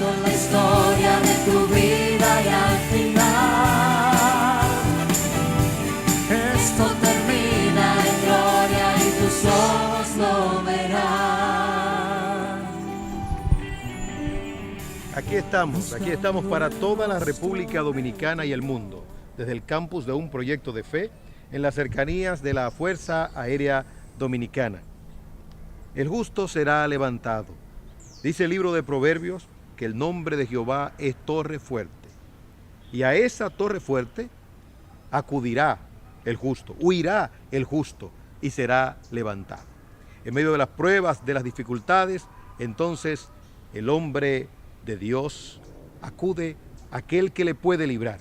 con la historia de tu vida y al final esto termina en gloria y tus ojos lo verán. Aquí estamos para toda la República Dominicana y el mundo, desde el campus de un proyecto de fe en las cercanías de la Fuerza Aérea Dominicana. El justo será levantado. Dice el libro de Proverbios que el nombre de Jehová es torre fuerte. Y a esa torre fuerte acudirá el justo, huirá el justo y será levantado. En medio de las pruebas, de las dificultades, entonces el hombre de Dios acude a aquel que le puede librar.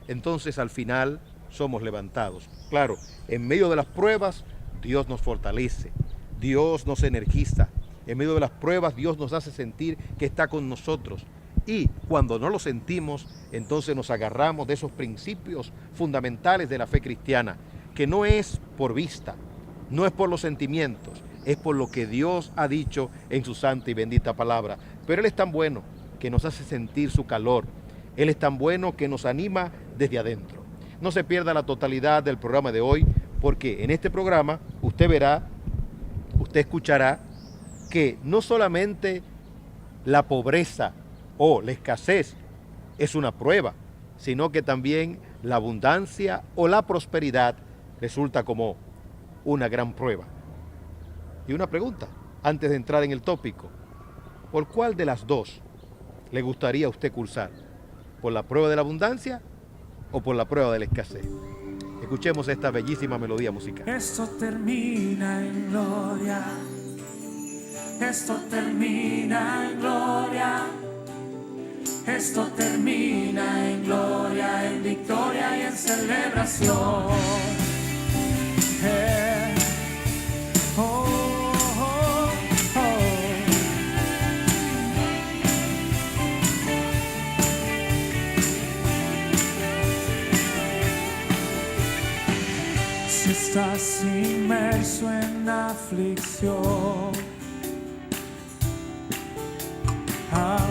Entonces al final somos levantados. Claro, en medio de las pruebas Dios nos fortalece, Dios nos energiza. En medio de las pruebas Dios nos hace sentir que está con nosotros. Y cuando no lo sentimos, entonces nos agarramos de esos principios fundamentales de la fe cristiana, que no es por vista, no es por los sentimientos, es por lo que Dios ha dicho en su santa y bendita palabra. Pero Él es tan bueno que nos hace sentir su calor. Él es tan bueno que nos anima desde adentro. No se pierda la totalidad del programa de hoy, porque en este programa usted verá, usted escuchará que no solamente la pobreza o la escasez es una prueba, sino que también la abundancia o la prosperidad resulta como una gran prueba. Y una pregunta, antes de entrar en el tópico, ¿por cuál de las dos le gustaría a usted cursar? ¿Por la prueba de la abundancia o por la prueba de la escasez? Escuchemos esta bellísima melodía musical. Esto termina en gloria. Esto termina en gloria. Esto termina en gloria, en victoria y en celebración. Oh, oh, oh. Si estás inmerso en aflicción,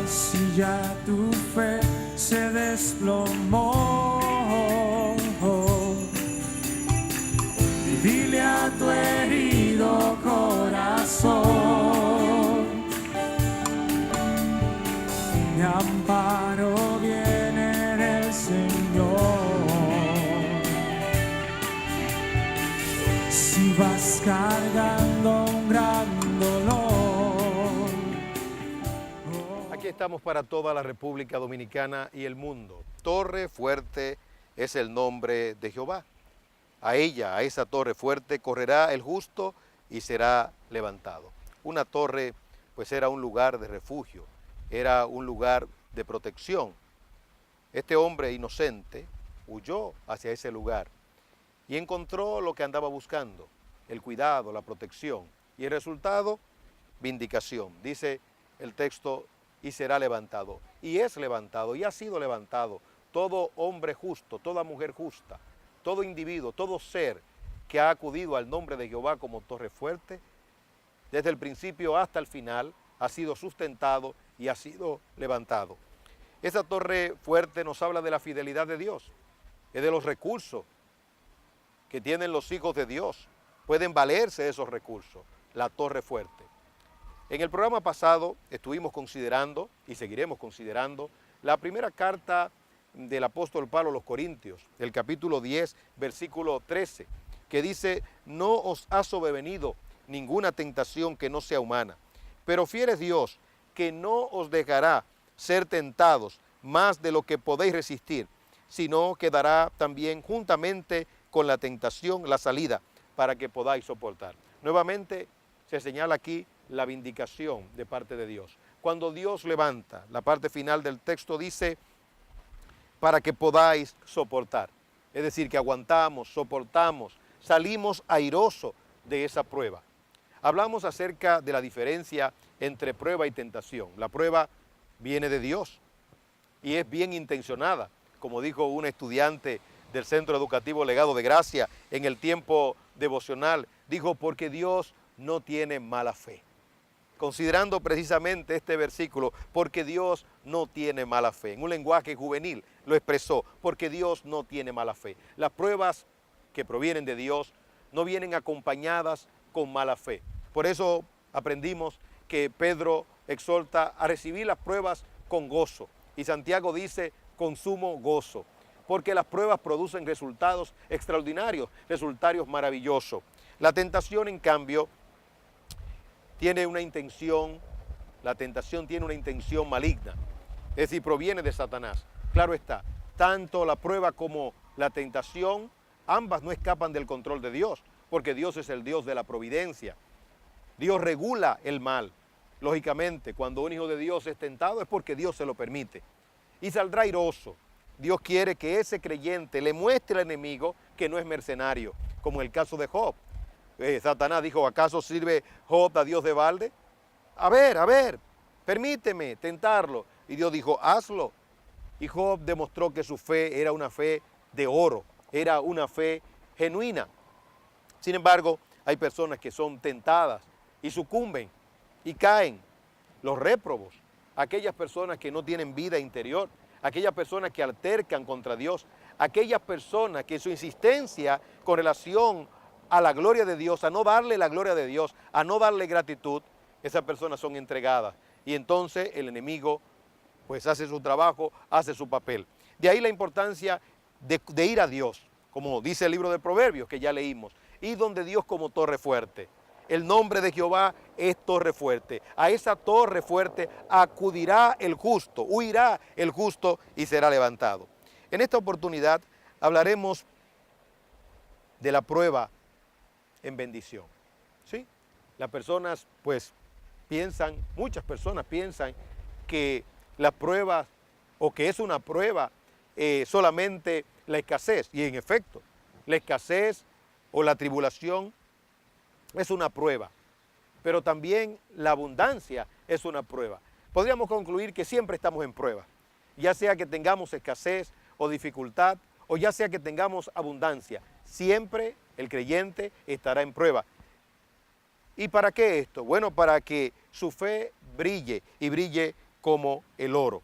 si ya tu fe se desplomó, y dile a tu herido corazón, mi amparo viene del Señor. Si vas cargando un gran dolor, aquí estamos para toda la República Dominicana y el mundo. Torre fuerte es el nombre de Jehová. A ella, a esa torre fuerte, correrá el justo y será levantado. Una torre, pues era un lugar de refugio, era un lugar de protección. Este hombre inocente huyó hacia ese lugar y encontró lo que andaba buscando, el cuidado, la protección. Y el resultado, vindicación. Dice el texto, y será levantado. Y es levantado, y ha sido levantado todo hombre justo, toda mujer justa, todo individuo, todo ser que ha acudido al nombre de Jehová como torre fuerte, desde el principio hasta el final, ha sido sustentado y ha sido levantado. Esa torre fuerte nos habla de la fidelidad de Dios, es de los recursos que tienen los hijos de Dios. Pueden valerse de esos recursos, la torre fuerte. En el programa pasado estuvimos considerando, y seguiremos considerando, la primera carta del apóstol Pablo a los Corintios, el capítulo 10, versículo 13, que dice, no os ha sobrevenido ninguna tentación que no sea humana, pero fiel es Dios, que no os dejará ser tentados más de lo que podéis resistir, sino que dará también juntamente con la tentación la salida para que podáis soportar. Nuevamente se señala aquí la vindicación de parte de Dios. Cuando Dios levanta, la parte final del texto dice, para que podáis soportar. Es decir, que aguantamos, soportamos, salimos airosos de esa prueba. Hablamos acerca de la diferencia entre prueba y tentación. La prueba viene de Dios y es bien intencionada, como dijo un estudiante del Centro Educativo Legado de Gracia en el tiempo devocional. Dijo, porque Dios no tiene mala fe. considerando precisamente este versículo, porque Dios no tiene mala fe. En un lenguaje juvenil lo expresó, porque Dios no tiene mala fe. Las pruebas que provienen de Dios no vienen acompañadas con mala fe. Por eso aprendimos que Pedro exhorta a recibir las pruebas con gozo. Y Santiago dice, con sumo gozo. Porque las pruebas producen resultados extraordinarios, resultados maravillosos. La tentación, en cambio, tiene una intención, la tentación tiene una intención maligna. Es decir, proviene de Satanás. Claro está, tanto la prueba como la tentación, ambas no escapan del control de Dios, porque Dios es el Dios de la providencia. Dios regula el mal. Lógicamente, cuando un hijo de Dios es tentado es porque Dios se lo permite. Y saldrá airoso. Dios quiere que ese creyente le muestre al enemigo que no es mercenario, como en el caso de Job. Satanás dijo, ¿acaso sirve Job a Dios de balde? A ver, permíteme tentarlo. Y Dios dijo, hazlo. Y Job demostró que su fe era una fe de oro, era una fe genuina. Sin embargo, hay personas que son tentadas y sucumben y caen. Los réprobos, aquellas personas que no tienen vida interior, aquellas personas que altercan contra Dios, aquellas personas que su insistencia con relación a la gloria de Dios, a no darle la gloria de Dios, a no darle gratitud, esas personas son entregadas. Y entonces el enemigo pues hace su trabajo, hace su papel. De ahí la importancia de ir a Dios, como dice el libro de Proverbios que ya leímos, y donde Dios como torre fuerte. El nombre de Jehová es torre fuerte. A esa torre fuerte acudirá el justo, huirá el justo y será levantado. En esta oportunidad hablaremos de la prueba en bendición. ¿Sí? Las personas pues piensan, muchas personas piensan que las pruebas o que es una prueba solamente la escasez. Y en efecto, la escasez o la tribulación es una prueba, pero también la abundancia es una prueba. Podríamos concluir que siempre estamos en prueba, ya sea que tengamos escasez o dificultad, o ya sea que tengamos abundancia, siempre el creyente estará en prueba. ¿Y para qué esto? Bueno, para que su fe brille y brille como el oro.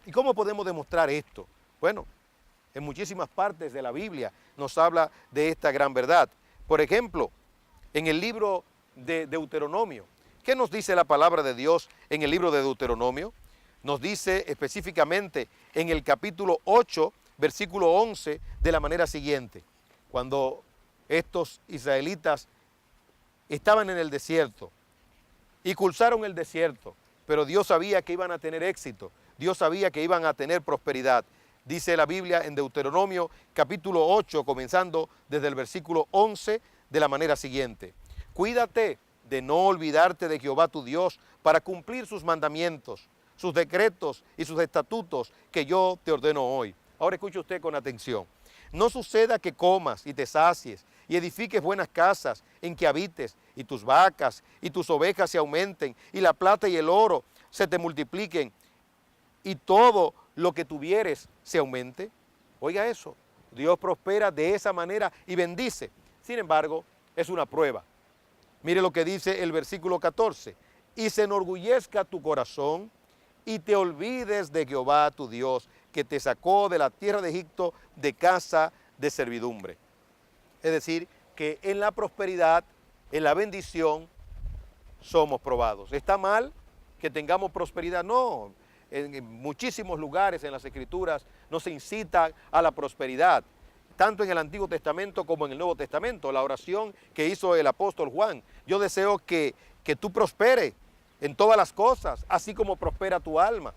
¿Y cómo podemos demostrar esto? Bueno, en muchísimas partes de la Biblia nos habla de esta gran verdad. Por ejemplo, en el libro de Deuteronomio. ¿Qué nos dice la palabra de Dios en el libro de Deuteronomio? Nos dice específicamente en el capítulo 8, versículo 11, de la manera siguiente. Cuando estos israelitas estaban en el desierto y cruzaron el desierto, pero Dios sabía que iban a tener éxito, Dios sabía que iban a tener prosperidad. Dice la Biblia en Deuteronomio capítulo 8, comenzando desde el versículo 11, de la manera siguiente. Cuídate de no olvidarte de Jehová tu Dios para cumplir sus mandamientos, sus decretos y sus estatutos que yo te ordeno hoy. Ahora escuche usted con atención. No suceda que comas y te sacies y edifiques buenas casas en que habites y tus vacas y tus ovejas se aumenten y la plata y el oro se te multipliquen y todo lo que tuvieres se aumente. Oiga eso, Dios prospera de esa manera y bendice. Sin embargo, es una prueba. Mire lo que dice el versículo 14. Y se enorgullezca tu corazón y te olvides de Jehová tu Dios, que te sacó de la tierra de Egipto de casa de servidumbre. Es decir, que en la prosperidad, en la bendición, somos probados. ¿Está mal que tengamos prosperidad? No. En muchísimos lugares en las Escrituras nos incita a la prosperidad. Tanto en el Antiguo Testamento como en el Nuevo Testamento, la oración que hizo el apóstol Juan. Yo deseo que tú prosperes en todas las cosas, así como prospera tu alma.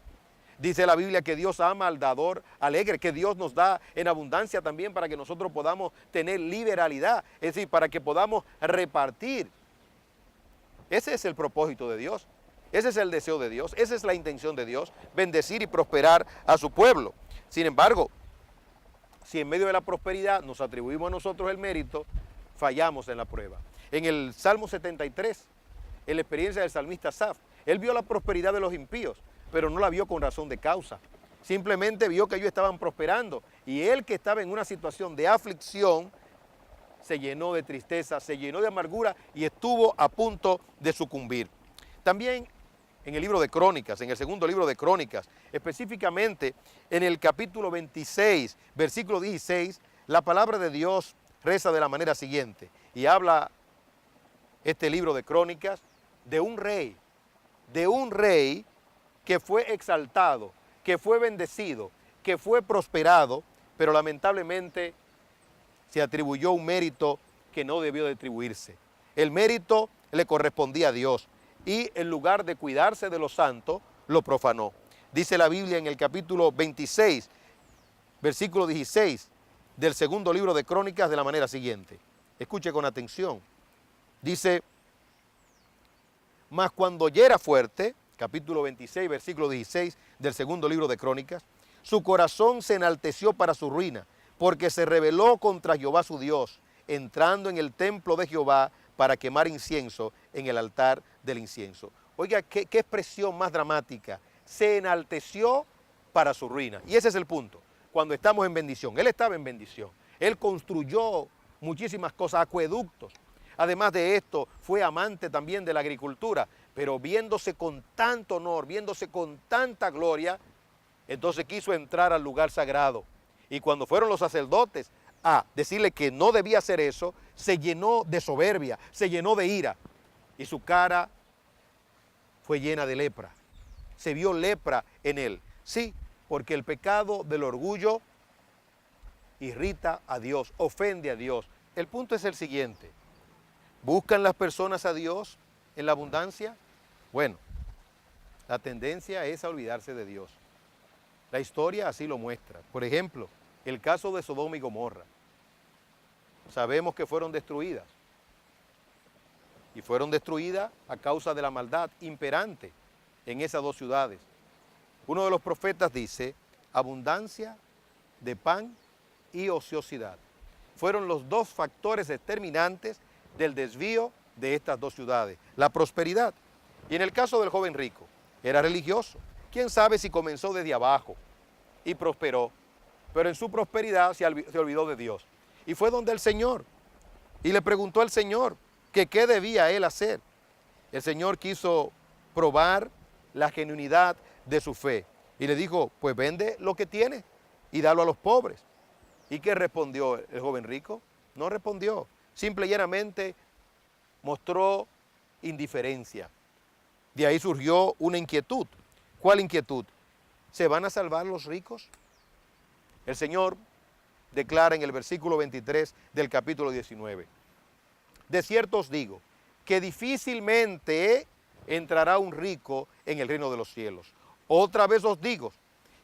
Dice la Biblia que Dios ama al dador alegre, que Dios nos da en abundancia también para que nosotros podamos tener liberalidad, es decir, para que podamos repartir. Ese es el propósito de Dios, ese es el deseo de Dios, esa es la intención de Dios, bendecir y prosperar a su pueblo. Sin embargo, si en medio de la prosperidad nos atribuimos a nosotros el mérito, fallamos en la prueba. En el Salmo 73, en la experiencia del salmista Asaf, él vio la prosperidad de los impíos, pero no la vio con razón de causa. Simplemente vio que ellos estaban prosperando y él, que estaba en una situación de aflicción, se llenó de tristeza, se llenó de amargura y estuvo a punto de sucumbir. También en el libro de Crónicas, en el segundo libro de Crónicas, específicamente en el capítulo 26, versículo 16, la palabra de Dios reza de la manera siguiente, y habla este libro de Crónicas de un rey que fue exaltado, que fue bendecido, que fue prosperado, pero lamentablemente se atribuyó un mérito que no debió de atribuirse. El mérito le correspondía a Dios y en lugar de cuidarse de los santos, lo profanó. Dice la Biblia en el capítulo 26, versículo 16 del segundo libro de Crónicas de la manera siguiente. Escuche con atención. Dice, mas cuando ya era fuerte, capítulo 26, versículo 16 del segundo libro de Crónicas, su corazón se enalteció para su ruina, porque se rebeló contra Jehová su Dios, entrando en el templo de Jehová para quemar incienso en el altar del incienso. Oiga, qué expresión más dramática. Se enalteció para su ruina. Y ese es el punto. Cuando estamos en bendición, él estaba en bendición. Él construyó muchísimas cosas, acueductos. Además de esto, fue amante también de la agricultura, pero viéndose con tanto honor, viéndose con tanta gloria, entonces quiso entrar al lugar sagrado. Y cuando fueron los sacerdotes a decirle que no debía hacer eso, se llenó de soberbia, se llenó de ira. Y su cara fue llena de lepra. Se vio lepra en él. Sí, porque el pecado del orgullo irrita a Dios, ofende a Dios. El punto es el siguiente. ¿Buscan las personas a Dios en la abundancia? Bueno, la tendencia es a olvidarse de Dios. La historia así lo muestra. Por ejemplo, el caso de Sodoma y Gomorra. Sabemos que fueron destruidas. Y fueron destruidas a causa de la maldad imperante en esas dos ciudades. Uno de los profetas dice, abundancia de pan y ociosidad. Fueron los dos factores determinantes del desvío de estas dos ciudades, la prosperidad. Y en el caso del joven rico, era religioso. ¿Quién sabe si comenzó desde abajo y prosperó? Pero en su prosperidad se olvidó de Dios. Y fue donde el Señor, y le preguntó al Señor que qué debía él hacer. El Señor quiso probar la genuinidad de su fe. Y le dijo, pues vende lo que tienes y dalo a los pobres. ¿Y qué respondió el joven rico? No respondió. Simple y llanamente mostró indiferencia. De ahí surgió una inquietud. ¿Cuál inquietud? ¿Se van a salvar los ricos? El Señor declara en el versículo 23 del capítulo 19. De cierto os digo, que difícilmente entrará un rico en el reino de los cielos. Otra vez os digo,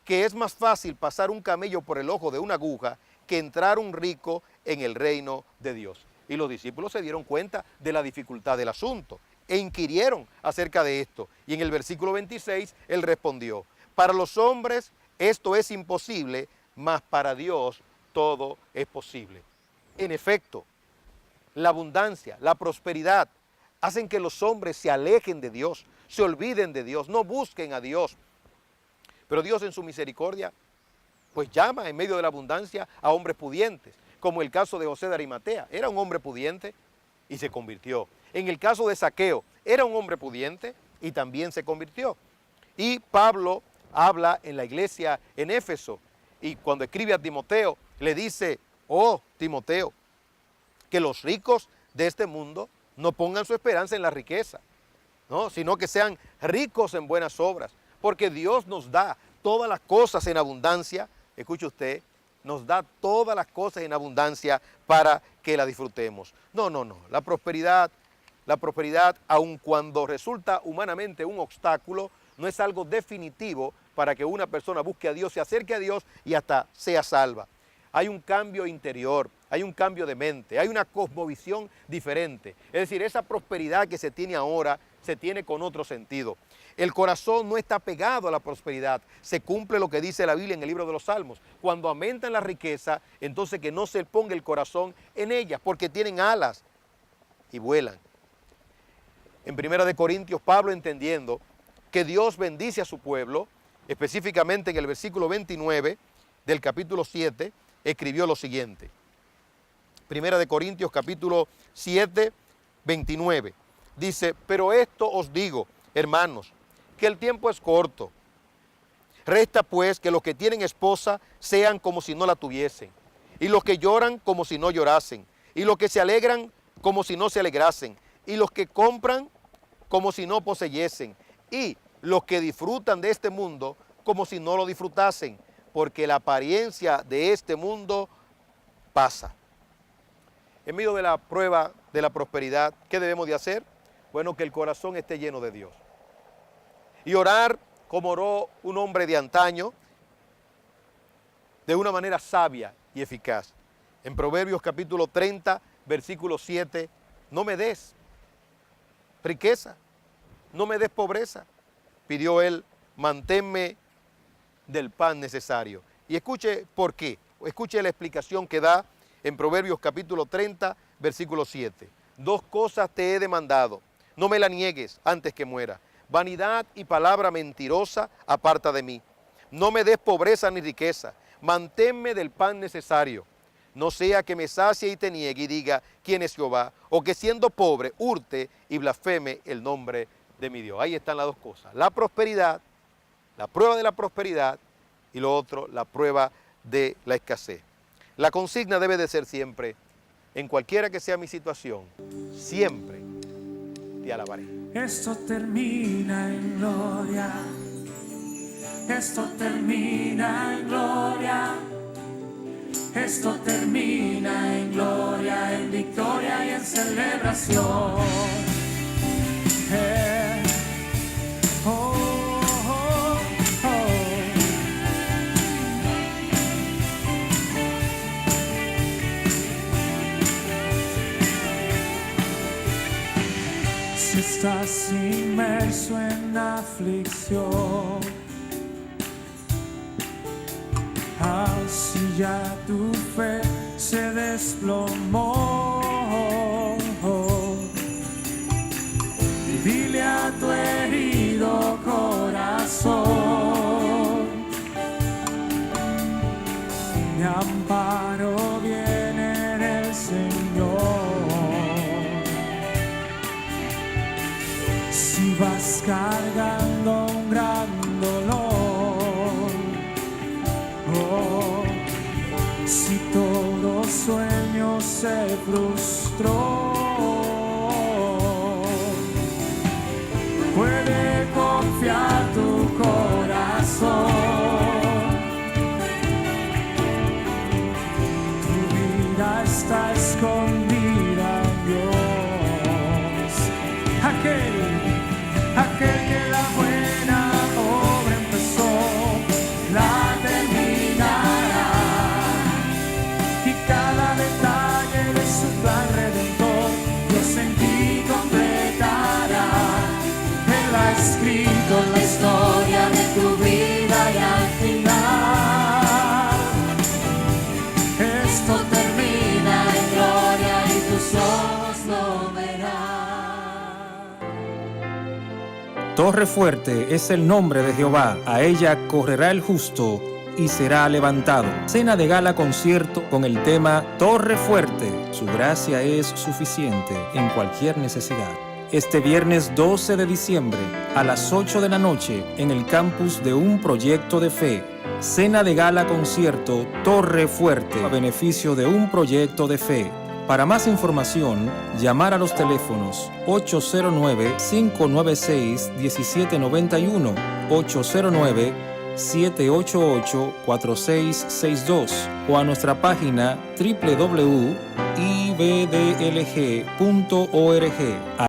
que es más fácil pasar un camello por el ojo de una aguja que entrar un rico en el reino de Dios. Y los discípulos se dieron cuenta de la dificultad del asunto e inquirieron acerca de esto. Y en el versículo 26 él respondió, para los hombres esto es imposible, mas para Dios todo es posible. En efecto, la abundancia, la prosperidad, hacen que los hombres se alejen de Dios, se olviden de Dios, no busquen a Dios. Pero Dios en su misericordia, pues llama en medio de la abundancia a hombres pudientes, como el caso de José de Arimatea. Era un hombre pudiente y se convirtió. En el caso de Zaqueo, era un hombre pudiente y también se convirtió. Y Pablo habla en la iglesia en Éfeso, y cuando escribe a Timoteo, le dice, oh Timoteo, que los ricos de este mundo no pongan su esperanza en la riqueza, ¿no? Sino que sean ricos en buenas obras, porque Dios nos da todas las cosas en abundancia, escuche usted, nos da todas las cosas en abundancia para que la disfrutemos. No, la prosperidad, aun cuando resulta humanamente un obstáculo, no es algo definitivo para que una persona busque a Dios, se acerque a Dios y hasta sea salva. Hay un cambio interior, hay un cambio de mente, hay una cosmovisión diferente. Es decir, esa prosperidad que se tiene ahora, se tiene con otro sentido. El corazón no está pegado a la prosperidad. Se cumple lo que dice la Biblia en el libro de los Salmos. Cuando aumentan la riqueza, entonces que no se ponga el corazón en ellas, porque tienen alas y vuelan. En 1 Corintios, Pablo, entendiendo que Dios bendice a su pueblo, específicamente en el versículo 29 del capítulo 7, escribió lo siguiente. 1 Corintios capítulo 7, 29. Dice, pero esto os digo, Hermanos, que el tiempo es corto. Resta pues que los que tienen esposa sean como si no la tuviesen, y los que lloran como si no llorasen, y los que se alegran como si no se alegrasen, y los que compran como si no poseyesen, y los que disfrutan de este mundo como si no lo disfrutasen, porque la apariencia de este mundo pasa. En medio de la prueba de la prosperidad, ¿qué debemos de hacer? Bueno, que el corazón esté lleno de Dios. Y orar como oró un hombre de antaño, de una manera sabia y eficaz. En Proverbios capítulo 30, versículo 7, no me des riqueza, no me des pobreza. Pidió él, manténme del pan necesario. Y escuche por qué, escuche la explicación que da en Proverbios capítulo 30, versículo 7. 2 cosas te he demandado, no me la niegues antes que muera. Vanidad y palabra mentirosa aparta de mí. No me des pobreza ni riqueza, manténme del pan necesario. No sea que me sacie y te niegue y diga quién es Jehová, o que siendo pobre hurte y blasfeme el nombre de mi Dios. Ahí están las 2 cosas, la prosperidad, la prueba de la prosperidad, y lo otro, la prueba de la escasez. La consigna debe de ser siempre, en cualquiera que sea mi situación, siempre te alabaré. Esto termina en gloria, esto termina en gloria, esto termina en gloria, en victoria y en celebración. Oh, oh, oh. Si estás inmerso en aflicción, si ya tu fe se desplomó, y dile a tu herido corazón, mi amparo viene del Señor. Si vas cargando un gran dolor, si todo sueño se frustró, puede confiar tu corazón. Tu vida está escondida en Dios. Aquel que la buena obra empezó, la terminará. Y cada detalle de su plan redentor, Dios en ti completará. Él ha escrito la historia de tu vida y al final esto termina en gloria y tus ojos lo verán. Torre fuerte es el nombre de Jehová, a ella correrá el justo y será levantado. Cena de gala concierto con el tema Torre fuerte, su gracia es suficiente en cualquier necesidad. Este viernes 12 de diciembre a las 8 de la noche en el campus de Un Proyecto de Fe. Cena de gala concierto Torre fuerte a beneficio de Un Proyecto de Fe. Para más información, llamar a los teléfonos 809-596-1791, 809-788-4662 o a nuestra página www.ibdlg.org.